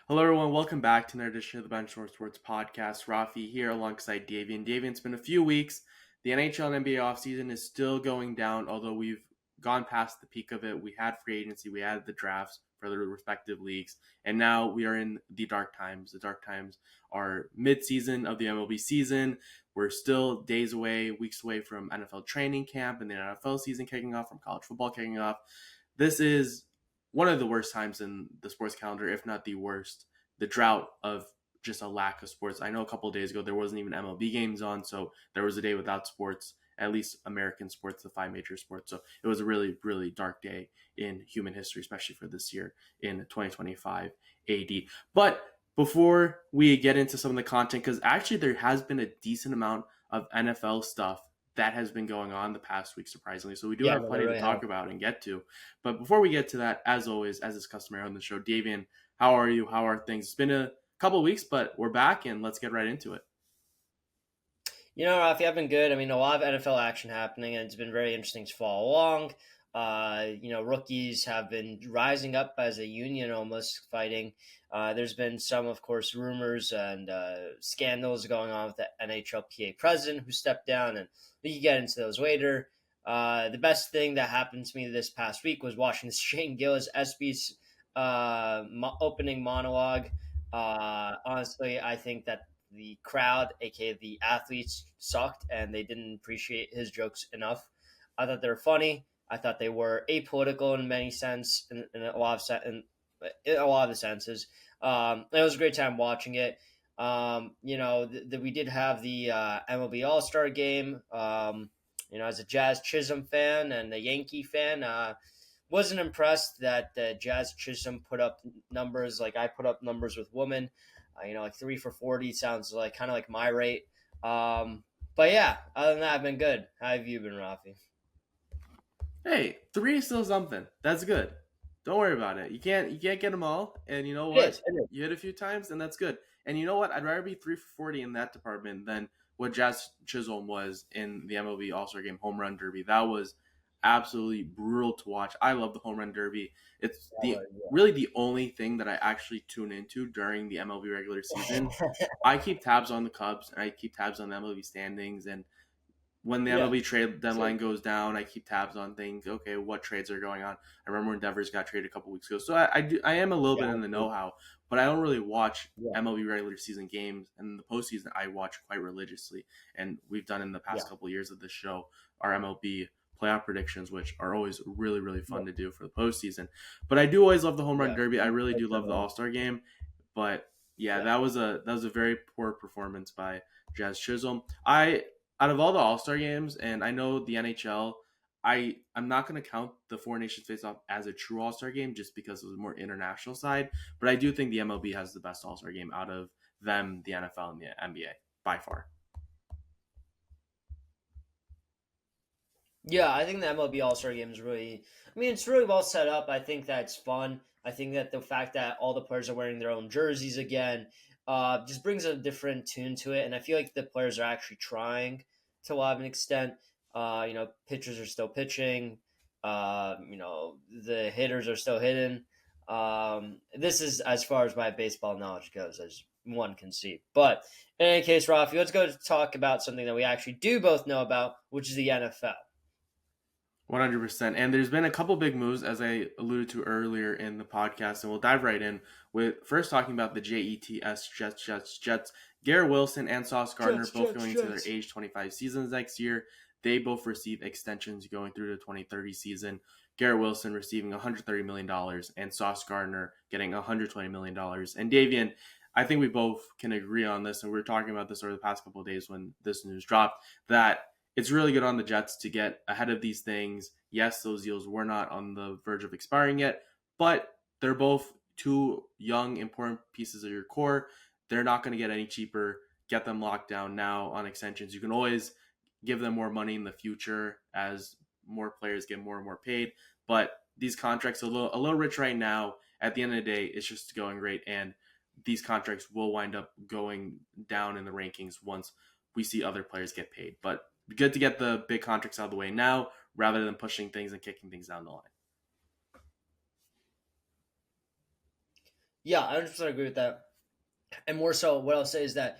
Hello, everyone. Welcome back to another edition of the Benchwarmer Sports podcast. Raffi here alongside Davian. Davian, it's been a few weeks. The NHL and NBA offseason is still going down, although we've gone past the peak of it. We had free agency, we had the drafts for the respective leagues, and now we are in the dark times. The dark times are mid-season of the MLB season. We're still days away, weeks away from NFL training camp and the NFL season kicking off, from college football kicking off. This is one of the worst times in the sports calendar, if not the worst. The drought of just a lack of sports. I know a couple of days ago there wasn't even MLB games on, so there was a day without sports, at least American sports, the five major sports. So it was a really, really dark day in human history, especially for this year in 2025 AD. But before we get into some of the content, because actually there has been a decent amount of NFL stuff that has been going on the past week, surprisingly. So we do Yeah, have no, they plenty to really have. talk about and get to. But before we get to that, as always, as is customary on the show, Davian, how are you? How are things? It's been a couple of weeks, but we're back and let's get right into it. Rafi, I've been good. I mean, a lot of NFL action happening, and it's been very interesting to follow along. Rookies have been rising up as a union, almost fighting. There's been some, of course, rumors and scandals going on with the NHLPA president who stepped down, and we can get into those later. The best thing that happened to me this past week was watching Shane Gillis SB's opening monologue. Honestly, I think that the crowd, aka the athletes, sucked and they didn't appreciate his jokes enough. I thought they were funny. I thought they were apolitical in many sense, in a lot of the senses. It was a great time watching it. We did have the MLB All Star Game. As a Jazz Chisholm fan and a Yankee fan, wasn't impressed that Jazz Chisholm put up numbers like I put up numbers with women. Like 3 for 40 sounds like kind of like my rate. But yeah, other than that, I've been good. How have you been, Rafi? Hey, three is still something. That's good. Don't worry about it. You can't get them all. And you know It is. what? You hit a few times, and that's good. And you know what? I'd rather be 3 for 40 in that department than what Jazz Chisholm was in the MLB All Star Game home run derby. That was absolutely brutal to watch. I love the home run derby. It's the really the only thing that I actually tune into during the MLB regular season. I keep tabs on the Cubs and I keep tabs on the MLB standings, and when the Yeah. MLB trade deadline Same. goes down, I keep tabs on things. Okay, what trades are going on? I remember when Devers got traded a couple weeks ago, so I am a little Yeah. bit in the know-how, but I don't really watch Yeah. MLB regular season games. And in the postseason, I watch quite religiously, and we've done in the past Yeah. couple of years of this show our MLB playoff predictions, which are always really really Yeah. fun to do for the postseason. But I do always love the home run Yeah. derby. I really do love the All Star game, but yeah, Yeah. that was a very poor performance by Jazz Chisholm. I Out of all the All Star games, and I know the NHL, I'm not going to count the Four Nations Face Off as a true All Star game just because it was more international side. But I do think the MLB has the best All Star game out of them, the NFL, and the NBA by far. Yeah, I think the MLB All Star Game is really, I mean, it's really well set up. I think that's fun. I think that the fact that all the players are wearing their own jerseys again just brings a different tune to it. And I feel like the players are actually trying to a lot of an extent. Pitchers are still pitching. The hitters are still hitting. This is as far as my baseball knowledge goes, as one can see. But in any case, Rafi, let's go to talk about something that we actually do both know about, which is the NFL. 100%. And there's been a couple big moves, as I alluded to earlier in the podcast, and we'll dive right in with first talking about the Jets. Garrett Wilson and Sauce Gardner Jets, both Jets, going into their Jets. age 25 seasons next year. They both receive extensions going through the 2030 season. Garrett Wilson receiving $130 million dollars and Sauce Gardner getting $120 million dollars. And Davian, I think we both can agree on this, and we were talking about this over the past couple of days when this news dropped, that it's really good on the Jets to get ahead of these things. Yes, those deals were not on the verge of expiring yet, but they're both two young, important pieces of your core. They're not going to get any cheaper. Get them locked down now on extensions. You can always give them more money in the future as more players get more and more paid. But these contracts are a little rich right now. At the end of the day, it's just going great, and these contracts will wind up going down in the rankings once we see other players get paid. But good to get the big contracts out of the way now rather than pushing things and kicking things down the line. Yeah, I 100% agree with that. And more so, what I'll say is that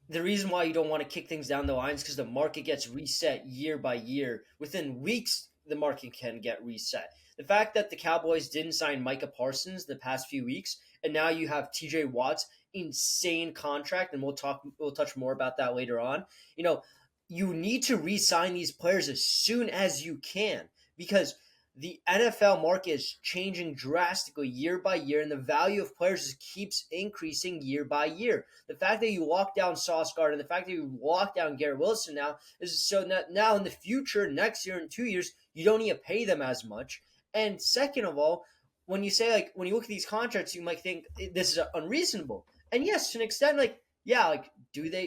the reason why you don't want to kick things down the line is because the market gets reset year by year. Within weeks, the market can get reset. The fact that the Cowboys didn't sign Micah Parsons the past few weeks, and now you have TJ Watt's insane contract, and we'll touch more about that later on. You know, you need to re-sign these players as soon as you can because the NFL market is changing drastically year by year, and the value of players keeps increasing year by year. The fact that you lock down Sauce Gardner, the fact that you lock down Garrett Wilson now is so that now in the future, next year and 2 years, you don't need to pay them as much. And second of all, when you say like when you look at these contracts, you might think this is unreasonable. And yes, to an extent, like yeah, like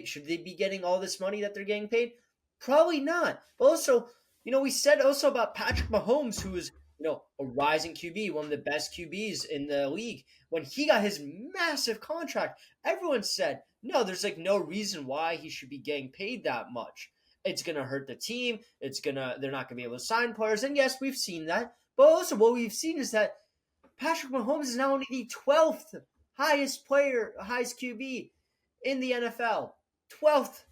should they be getting all this money that they're getting paid? Probably not. But also, we said also about Patrick Mahomes, who is a rising QB, one of the best QBs in the league. When he got his massive contract, everyone said, no, there's like no reason why he should be getting paid that much. It's gonna hurt the team. They're not gonna be able to sign players. And yes, we've seen that. But also what we've seen is that Patrick Mahomes is now only the 12th highest QB in the NFL. 12th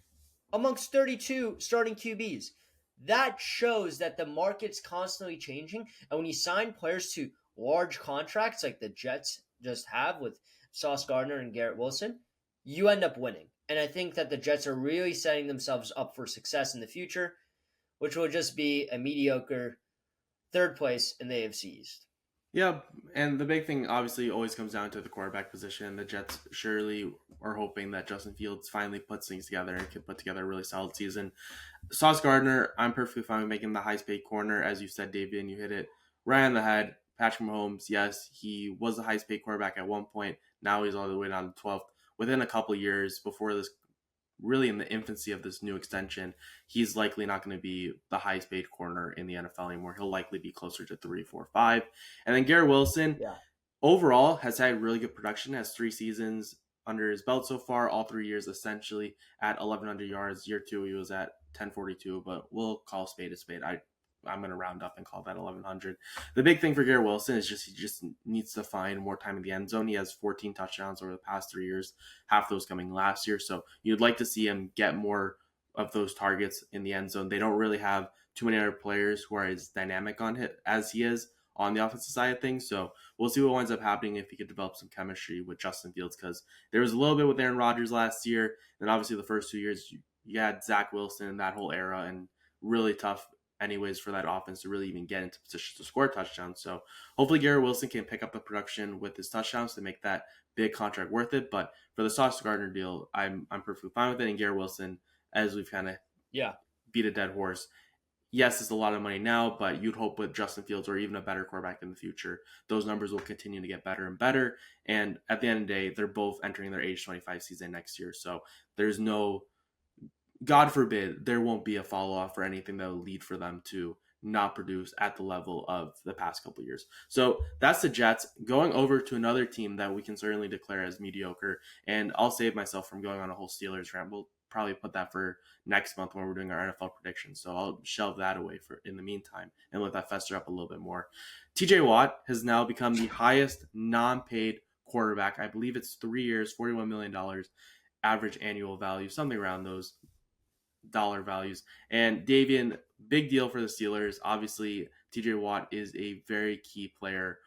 amongst 32 starting QBs. That shows that the market's constantly changing. And when you sign players to large contracts like the Jets just have with Sauce Gardner and Garrett Wilson, you end up winning. And I think that the Jets are really setting themselves up for success in the future, which will just be a mediocre third place in the AFC East. Yeah, and the big thing obviously always comes down to the quarterback position. The Jets surely are hoping that Justin Fields finally puts things together and can put together a really solid season. Sauce Gardner, I'm perfectly fine with making the highest paid corner. As you said, Davian, you hit it right on the head. Patrick Mahomes, yes, he was the highest paid quarterback at one point. Now he's all the way down to 12th. Within a couple of years before this, really in the infancy of this new extension, he's likely not going to be the highest paid corner in the NFL anymore. He'll likely be closer to 3, 4, 5. And then Garrett Wilson, Yeah. overall, has had really good production, has 3 seasons under his belt so far, all 3 years essentially at 1,100 yards. Year 2, he was at 1042, but we'll call spade a spade. I'm going to round up and call that 1,100. The big thing for Garrett Wilson is he just needs to find more time in the end zone. He has 14 touchdowns over the past 3 years, half those coming last year. So you'd like to see him get more of those targets in the end zone. They don't really have too many other players who are as dynamic on hit as he is on the offensive side of things. So we'll see what winds up happening if he could develop some chemistry with Justin Fields, because there was a little bit with Aaron Rodgers last year. And obviously the first 2 years, you had Zach Wilson, that whole era, and really tough anyways for that offense to really even get into position to score touchdowns. So hopefully Garrett Wilson can pick up the production with his touchdowns to make that big contract worth it. But for the Sauce Gardner deal, I'm perfectly fine with it. And Garrett Wilson, as we've kind of beat a dead horse, yes, it's a lot of money now, but you'd hope with Justin Fields or even a better quarterback in the future, those numbers will continue to get better and better. And at the end of the day, they're both entering their age 25 season next year. So there's no, God forbid, there won't be a fall off or anything that will lead for them to not produce at the level of the past couple of years. So that's the Jets. Going over to another team that we can certainly declare as mediocre, and I'll save myself from going on a whole Steelers rant. We'll probably put that for next month when we're doing our NFL predictions. So I'll shelve that away for in the meantime and let that fester up a little bit more. TJ Watt has now become the highest non-paid quarterback. I believe it's 3 years, $41 million average annual value, something around those dollar values. And Davian, big deal for the Steelers. Obviously, TJ Watt is a very key player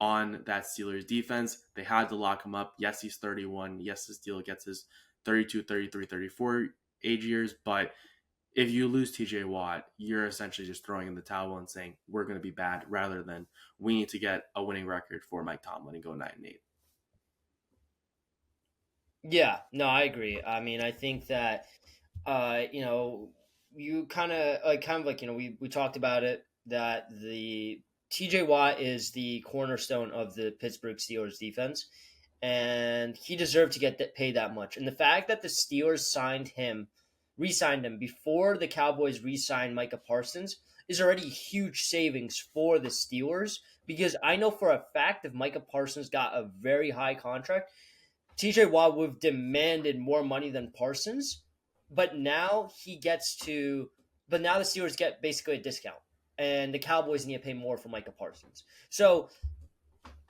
on that Steelers defense. They had to lock him up. Yes, he's 31. Yes, this deal gets his 32, 33, 34 age years. But if you lose TJ Watt, you're essentially just throwing in the towel and saying, we're going to be bad, rather than we need to get a winning record for Mike Tomlin and go 9-8. Yeah, no, I agree. I mean, I think that you we talked about it, that the TJ Watt is the cornerstone of the Pittsburgh Steelers defense, and he deserved to get paid that much. And the fact that the Steelers re-signed him before the Cowboys re-signed Micah Parsons is already huge savings for the Steelers, because I know for a fact if Micah Parsons got a very high contract, TJ Watt would have demanded more money than Parsons, but now but now the Steelers get basically a discount, and the Cowboys need to pay more for Micah Parsons. So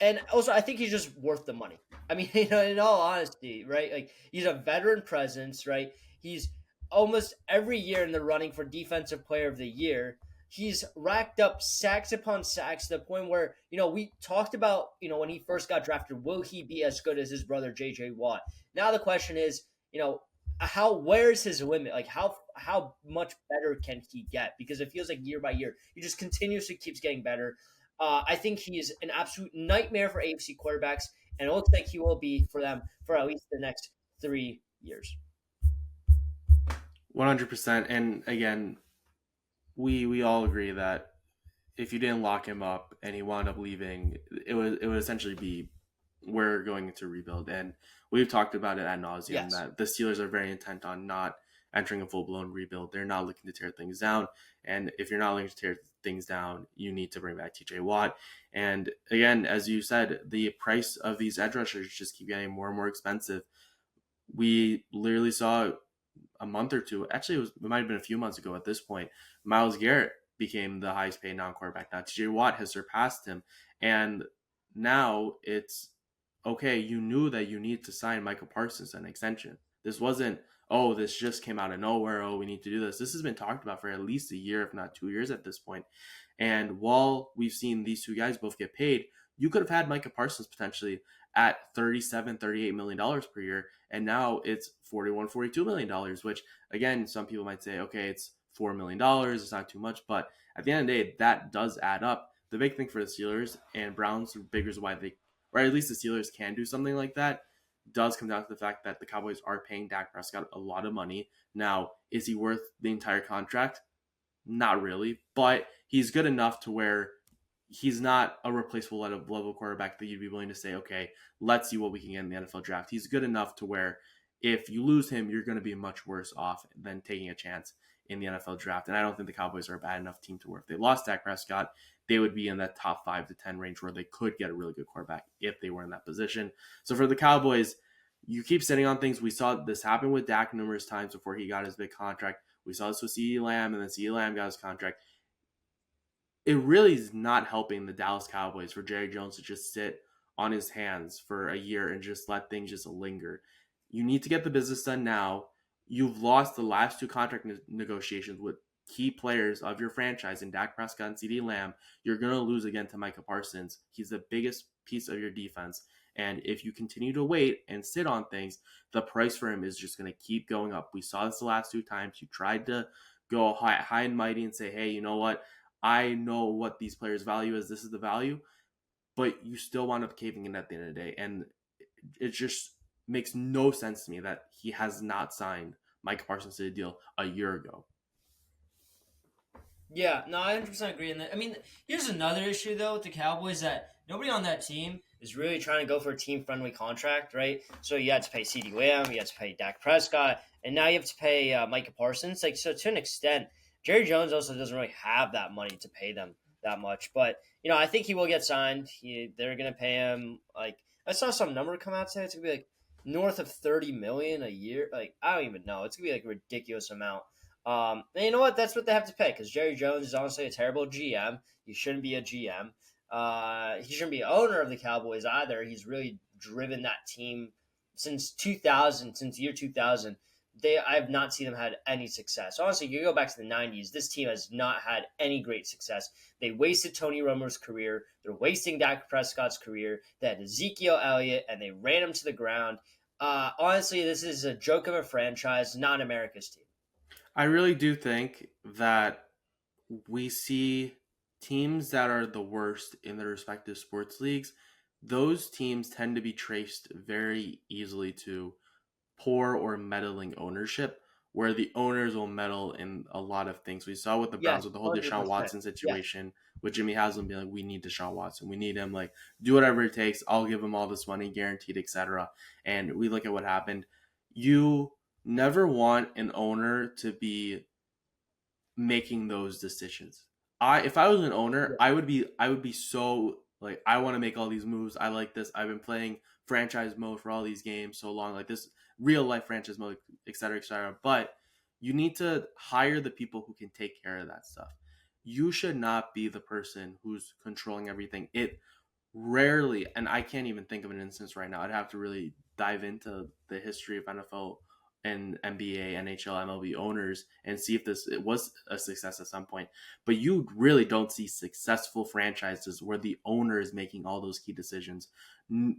And also, I think he's just worth the money. I mean, in all honesty, right? Like he's a veteran presence, right? He's almost every year in the running for Defensive Player of the Year. He's racked up sacks upon sacks to the point where we talked about when he first got drafted, will he be as good as his brother J.J. Watt? Now the question is, where's his limit? Like how much better can he get? Because it feels like year by year he just continuously keeps getting better. I think he is an absolute nightmare for AFC quarterbacks, and it looks like he will be for them for at least the next 3 years. 100%. And again, we all agree that if you didn't lock him up and he wound up leaving, it would essentially be we're going to rebuild. And we've talked about it ad nauseum Yes. that the Steelers are very intent on not entering a full blown rebuild. They're not looking to tear things down. And if you're not looking to tear things down, you need to bring back TJ Watt. And again, as you said, the price of these edge rushers just keep getting more and more expensive. We literally saw a month or two. Actually, it might have been a few months ago at this point. Myles Garrett became the highest paid non-quarterback. Now TJ Watt has surpassed him, and now it's okay. You knew that you need to sign Michael Parsons an extension. This wasn't this just came out of nowhere. We need to do this. This has been talked about for at least a year, if not 2 years at this point. And while we've seen these two guys both get paid, you could have had Micah Parsons potentially at $37-38 million per year, and now it's $41-42 million, which again, some people might say, okay, it's $4 million, it's not too much, but at the end of the day, that does add up. The big thing for the Steelers and Browns, the big reason why or at least the Steelers can do something like that, does come down to the fact that the Cowboys are paying Dak Prescott a lot of money. Now, is he worth the entire contract? Not really, but he's good enough to where he's not a replaceable level quarterback that you'd be willing to say, okay, let's see what we can get in the NFL draft. He's good enough to where if you lose him, you're going to be much worse off than taking a chance in the NFL draft. And I don't think the Cowboys are a bad enough team to where if they lost Dak Prescott, they would be in that top 5 to 10 range where they could get a really good quarterback if they were in that position. So for the Cowboys, you keep sitting on things. We saw this happen with Dak numerous times before he got his big contract. We saw this with CeeDee Lamb, and then CeeDee Lamb got his contract. It really is not helping the Dallas Cowboys for Jerry Jones to just sit on his hands for a year and just let things just linger. You need to get the business done now. You've lost the last 2 contract negotiations with key players of your franchise in Dak Prescott and CeeDee Lamb. You're going to lose again to Micah Parsons. He's the biggest piece of your defense. And if you continue to wait and sit on things, the price for him is just going to keep going up. We saw this the last 2 times. You tried to go high and mighty and say, hey, you know what? I know what these players' value is. This is the value. But you still wind up caving in at the end of the day. And it just makes no sense to me that he has not signed Micah Parsons to the deal a year ago. Yeah, no, I 100% agree. I mean, here's another issue, though, with the Cowboys that nobody on that team is really trying to go for a team-friendly contract, right? So you had to pay CeeDee Lamb, you had to pay Dak Prescott, and now you have to pay Micah Parsons. Like, so to an extent, Jerry Jones also doesn't really have that money to pay them that much. But, I think he will get signed. They're going to pay him, like, I saw some number come out today. It's going to be, like, north of $30 million a year. Like, I don't even know. It's going to be, like, a ridiculous amount. And you know what? That's what they have to pay because Jerry Jones is honestly a terrible GM. He shouldn't be a GM. He shouldn't be owner of the Cowboys either. He's really driven that team since 2000, since year 2000. I have not seen them had any success. Honestly, you go back to the 90s, this team has not had any great success. They wasted Tony Romo's career. They're wasting Dak Prescott's career. They had Ezekiel Elliott, and they ran him to the ground. Honestly, this is a joke of a franchise, not America's team. I really do think that we see teams that are the worst in their respective sports leagues. Those teams tend to be traced very easily to poor or meddling ownership, where the owners will meddle in a lot of things. We saw with the Browns with the whole 100%. Deshaun Watson situation, with Jimmy Haslam being like, we need Deshaun Watson. We need him, like, do whatever it takes. I'll give him all this money, guaranteed, etc. And we look at what happened. You never want an owner to be making those decisions. If I was an owner, I would be so like, I want to make all these moves. I like this. I've been playing franchise mode for all these games so long, like this real life franchise mode, et cetera, et cetera. But you need to hire the people who can take care of that stuff. You should not be the person who's controlling everything. rarely, and I can't even think of an instance right now. I'd have to really dive into the history of NFL and NBA, NHL, MLB owners and see if it was a success at some point. But you really don't see successful franchises where the owner is making all those key decisions. 99%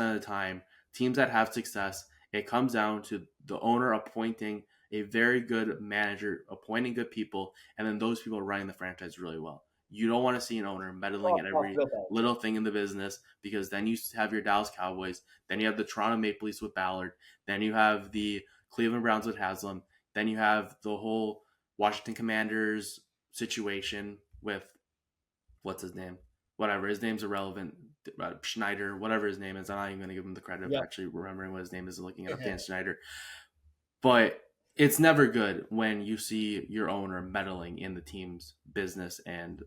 of the time, teams that have success, it comes down to the owner appointing a very good manager, appointing good people, and then those people running the franchise really well. You don't want to see an owner meddling in Off every Bill Belichick. little thing in the business, because then you have your Dallas Cowboys, then you have the Toronto Maple Leafs with Ballard, then you have the Cleveland Browns with Haslam, then you have the whole Washington Commanders situation with what's his name? Whatever. His name's irrelevant. Schneider, whatever his name is. I'm not even going to give him the credit of Yep. actually remembering what his name is and looking it up, Dan Schneider. But it's never good when you see your owner meddling in the team's business and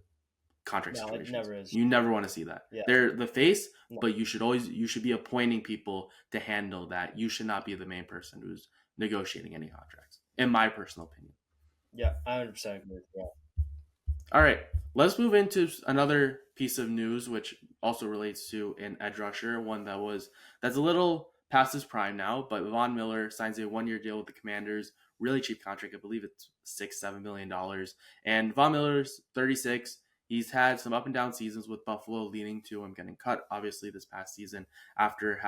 contract situations. It never is. You never want to see that. Yeah. They're the face, but you should be appointing people to handle that. You should not be the main person who's negotiating any contracts, in my personal opinion. Yeah, I 100% agree with that. All right, let's move into another piece of news, which also relates to an edge rusher, one that's a little past his prime now. But Von Miller signs a 1-year deal with the Commanders, really cheap contract. I believe it's $6-7 million. And Von Miller's 36. He's had some up and down seasons with Buffalo, leading to him getting cut. Obviously, this past season, after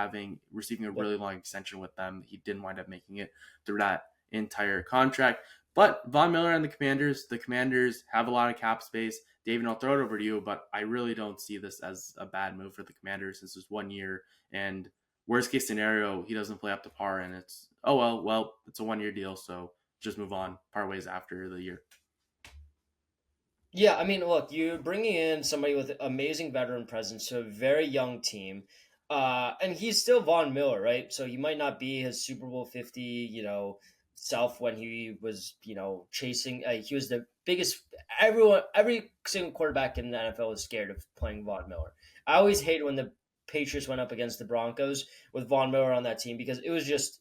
receiving a really long extension with them, he didn't wind up making it through that entire contract. But Von Miller and the Commanders have a lot of cap space. David, I'll throw it over to you, but I really don't see this as a bad move for the Commanders since it's 1 year. And worst case scenario, he doesn't play up to par, and it's, it's a 1-year deal, so just move on, part ways after the year. Yeah, I mean, look, you're bringing in somebody with amazing veteran presence to a very young team, and he's still Von Miller, right? So he might not be his Super Bowl 50, self when he was, chasing. He was the biggest. Every single quarterback in the NFL was scared of playing Von Miller. I always hated when the Patriots went up against the Broncos with Von Miller on that team because it was just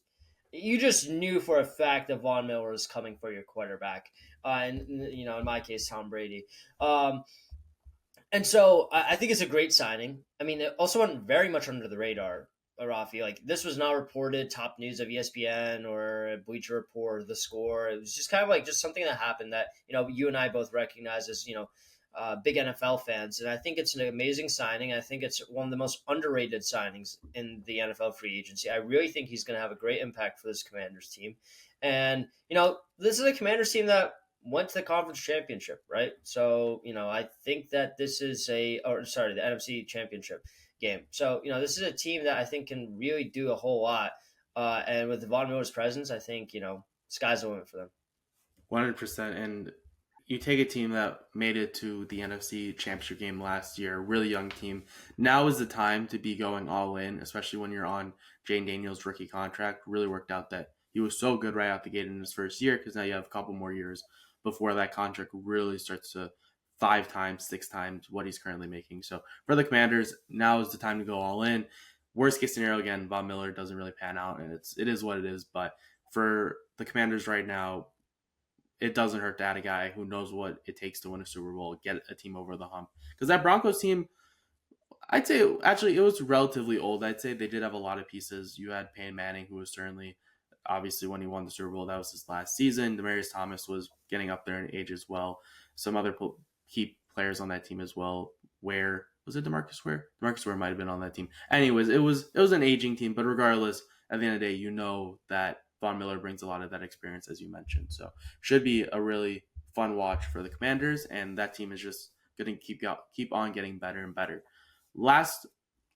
you just knew for a fact that Von Miller was coming for your quarterback, and in my case, Tom Brady. And so I think it's a great signing. I mean, it also went very much under the radar, Raffi. Like this was not reported top news of ESPN or Bleacher Report or The Score. It was just kind of like just something that happened that you and I both recognize as big NFL fans, and I think it's an amazing signing. I think it's one of the most underrated signings in the NFL free agency. I really think he's going to have a great impact for this Commanders team, and this is a Commanders team that went to the conference championship, right? So I think that this is the NFC championship game. So this is a team that I think can really do a whole lot, and with Von Miller's presence, I think sky's the limit for them. 100%. And you take a team that made it to the NFC Championship game last year, a really young team. Now is the time to be going all in, especially when you're on Jane Daniels' rookie contract. Really worked out that he was so good right out the gate in his first year, because now you have a couple more years before that contract really starts to 5 times, 6 times what he's currently making. So for the Commanders, now is the time to go all in. Worst case scenario, again, Von Miller doesn't really pan out, and it is what it is. But for the Commanders right now, it doesn't hurt to add a guy who knows what it takes to win a Super Bowl, get a team over the hump. Because that Broncos team, I'd say actually it was relatively old. I'd say they did have a lot of pieces. You had Peyton Manning, who was certainly, obviously, when he won the Super Bowl, that was his last season. Demaryius Thomas was getting up there in age as well. Some other key players on that team as well. Where was it? DeMarcus Ware? DeMarcus Ware might have been on that team. Anyways, it was an aging team, but regardless, at the end of the day, you know that Von Miller brings a lot of that experience, as you mentioned. So should be a really fun watch for the Commanders, and that team is just going to keep on getting better and better. Last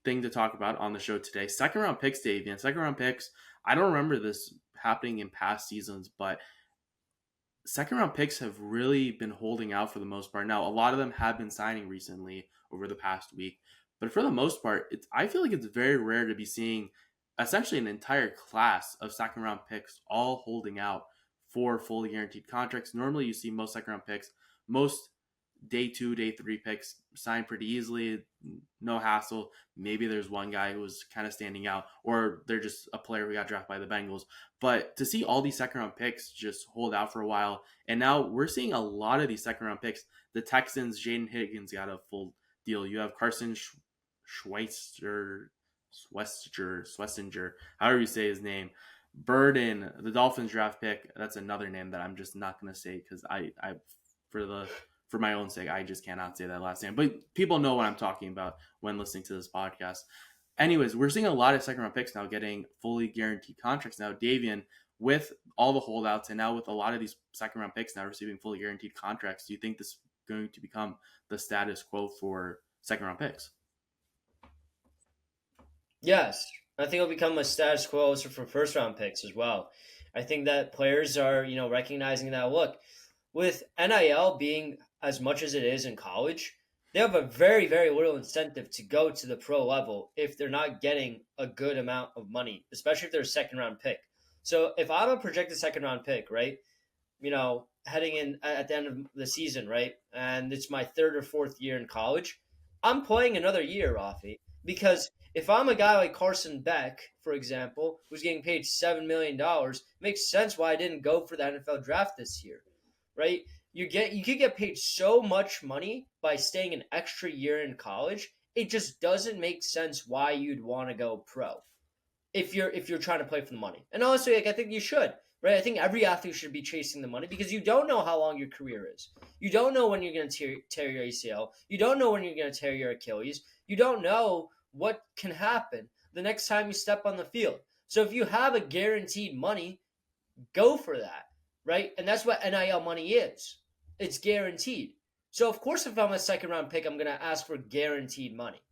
thing to talk about on the show today, second round picks, Davian. Second round picks. I don't remember this happening in past seasons, but second round picks have really been holding out for the most part. Now, a lot of them have been signing recently over the past week, but for the most part, I feel like it's very rare to be seeing essentially an entire class of second round picks all holding out for fully guaranteed contracts. Normally you see most second round picks, most day 2, day 3 picks signed pretty easily, no hassle. Maybe there's one guy who was kind of standing out, or they're just a player who got drafted by the Bengals. But to see all these second round picks just hold out for a while, and now we're seeing a lot of these second round picks. The Texans, Jaden Higgins got a full deal. You have Carson Schwestinger, however you say his name. Burden, the Dolphins draft pick. That's another name that I'm just not going to say because for my own sake, I just cannot say that last name. But people know what I'm talking about when listening to this podcast. Anyways, we're seeing a lot of second round picks now getting fully guaranteed contracts. Now, Davian, with all the holdouts and now with a lot of these second round picks now receiving fully guaranteed contracts, do you think this is going to become the status quo for second round picks? Yes, I think it'll become a status quo also for first round picks as well. I think that players are, recognizing that look, with NIL being as much as it is in college, they have a very, very little incentive to go to the pro level if they're not getting a good amount of money, especially if they're a second round pick. So if I'm a projected second round pick, right, heading in at the end of the season, right, and it's my third or fourth year in college, I'm playing another year, Rafi, because if I'm a guy like Carson Beck, for example, who's getting paid $7 million, makes sense why I didn't go for the NFL draft this year, right? You could get paid so much money by staying an extra year in college. It just doesn't make sense why you'd want to go pro if you're trying to play for the money. And honestly, I think you should, right? I think every athlete should be chasing the money because you don't know how long your career is. You don't know when you're going to tear your ACL. You don't know when you're going to tear your Achilles. You don't know what can happen the next time you step on the field. So if you have a guaranteed money, go for that, right? And that's what NIL money is. It's guaranteed. So of course, if I'm a second round pick, I'm going to ask for guaranteed money,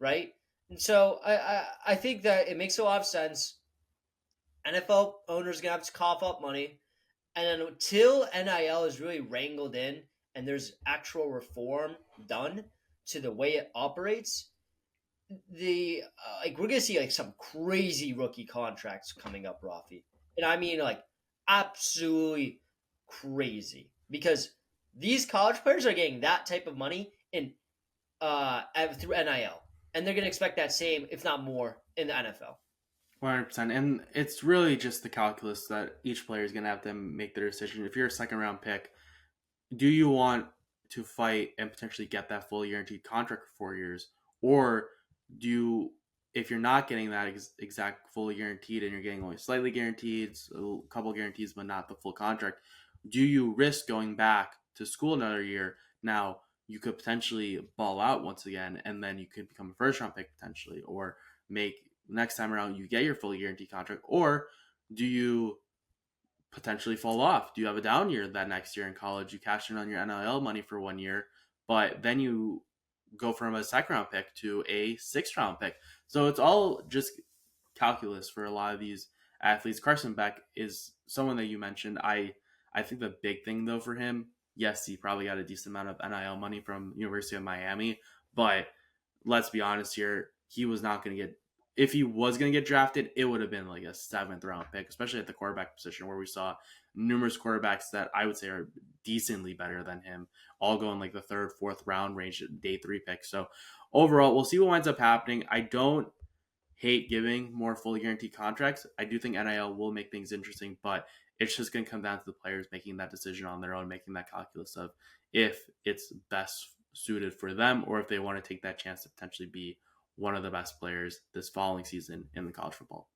right? And so I think that it makes a lot of sense. NFL owners are going to have to cough up money. And then until NIL is really wrangled in and there's actual reform done to the way it operates, we're gonna see some crazy rookie contracts coming up, Rafi, and I mean absolutely crazy because these college players are getting that type of money through NIL, and they're gonna expect that same, if not more, in the NFL. 100%. And it's really just the calculus that each player is going to have to make their decision. If you're a second round pick, do you want to fight and potentially get that fully guaranteed contract for 4 years? Or if you're not getting that exact fully guaranteed and you're getting only slightly guaranteed, a couple guarantees, but not the full contract, do you risk going back to school another year? Now, you could potentially ball out once again, and then you could become a first round pick potentially, or make next time around you get your fully guaranteed contract. Or do you potentially fall off? Do you have a down year that next year in college? You cash in on your NIL money for 1 year, but then you go from a second round pick to a sixth round pick. So it's all just calculus for a lot of these athletes. Carson Beck is someone that you mentioned. I think the big thing though for him, yes, he probably got a decent amount of NIL money from University of Miami, but let's be honest here, he was not going to get, if he was going to get drafted, it would have been like a seventh round pick, especially at the quarterback position where we saw numerous quarterbacks that I would say are decently better than him, all go in like the third, fourth round range, day 3 pick. So overall, we'll see what winds up happening. I don't hate giving more fully guaranteed contracts. I do think NIL will make things interesting, but it's just going to come down to the players making that decision on their own, making that calculus of if it's best suited for them or if they want to take that chance to potentially be one of the best players this following season in the college football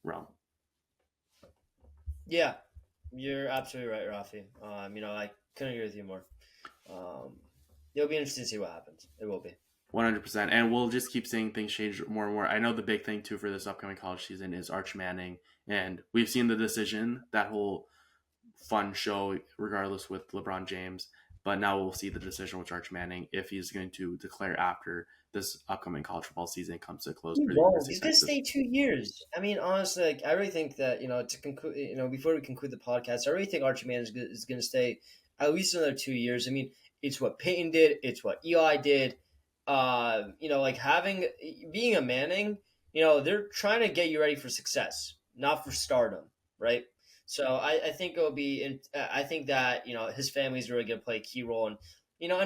realm. Yeah, you're absolutely right, Rafi. I couldn't agree with you more. It'll be interesting to see what happens. It will be. 100%. And we'll just keep seeing things change more and more. I know the big thing, too, for this upcoming college season is Arch Manning. And we've seen the decision, that whole fun show, regardless with LeBron James. But now we'll see the decision with Arch Manning if he's going to declare after this upcoming college football season comes to a close. He won't. He's going to stay 2 years. I mean, honestly, I really think that, to conclude, before we conclude the podcast, I really think Arch Manning is going to stay at least another 2 years. I mean, it's what Peyton did. It's what Eli did. Being a Manning, they're trying to get you ready for success, not for stardom, right? So I think it'll be. I think that his family's really going to play a key role, and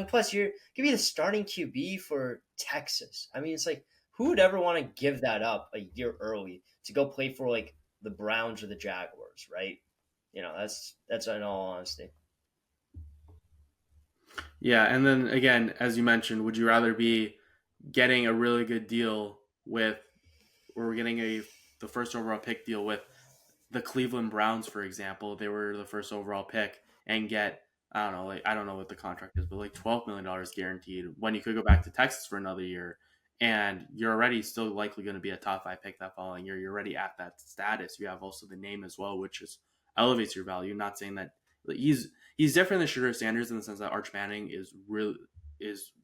plus you're going to be the starting QB for Texas. I mean, it's like who would ever want to give that up a year early to go play for like the Browns or the Jaguars, right? That's in all honesty. Yeah, and then again, as you mentioned, would you rather be getting a really good deal with, or getting the first overall pick deal with the Cleveland Browns, for example? They were the first overall pick and get, I don't know, like I don't know what the contract is, but like $12 million guaranteed when you could go back to Texas for another year, and you're already still likely going to be a top five pick that following year. You're already at that status. You have also the name as well, which is elevates your value. Not saying that he's different than Shedeur Sanders in the sense that Arch Manning is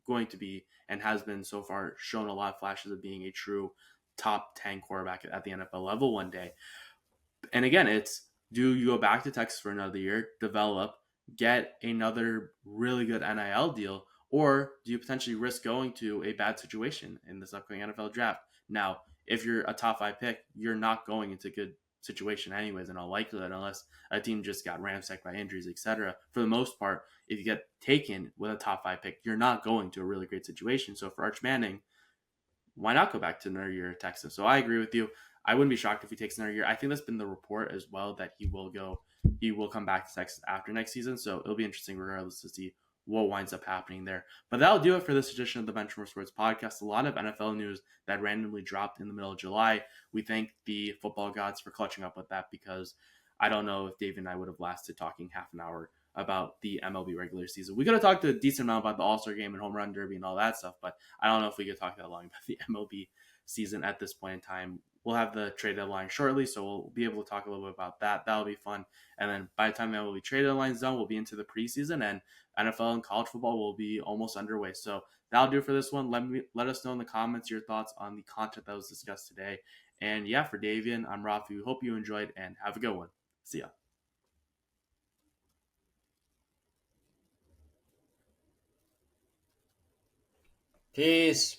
going to be and has been so far shown a lot of flashes of being a true top 10 quarterback at the NFL level one day. And again, it's, do you go back to Texas for another year, develop, get another really good NIL deal, or do you potentially risk going to a bad situation in this upcoming NFL draft? Now, if you're a top five pick, you're not going into a good situation anyways, in all likelihood, unless a team just got ransacked by injuries, etc. For the most part, if you get taken with a top five pick, you're not going to a really great situation. So for Arch Manning, why not go back to another year at Texas? So I agree with you. I wouldn't be shocked if he takes another year. I think that's been the report as well, that he will come back to Texas after next season. So it'll be interesting regardless to see what winds up happening there. But that'll do it for this edition of the Benchwarmer Sports podcast. A lot of NFL news that randomly dropped in the middle of July. We thank the football gods for clutching up with that, because I don't know if Dave and I would have lasted talking half an hour about the MLB regular season. We could have talked a decent amount about the All-Star game and home run derby and all that stuff, but I don't know if we could talk that long about the MLB season at this point in time. We'll have the trade deadline shortly, so we'll be able to talk a little bit about that. That'll be fun. And then by the time the MLB trade deadline is done, we'll be into the preseason, and NFL and college football will be almost underway. So that'll do it for this one. Let us know in the comments your thoughts on the content that was discussed today. And yeah, for Davian, I'm Raffi. We hope you enjoyed, and have a good one. See ya. Peace.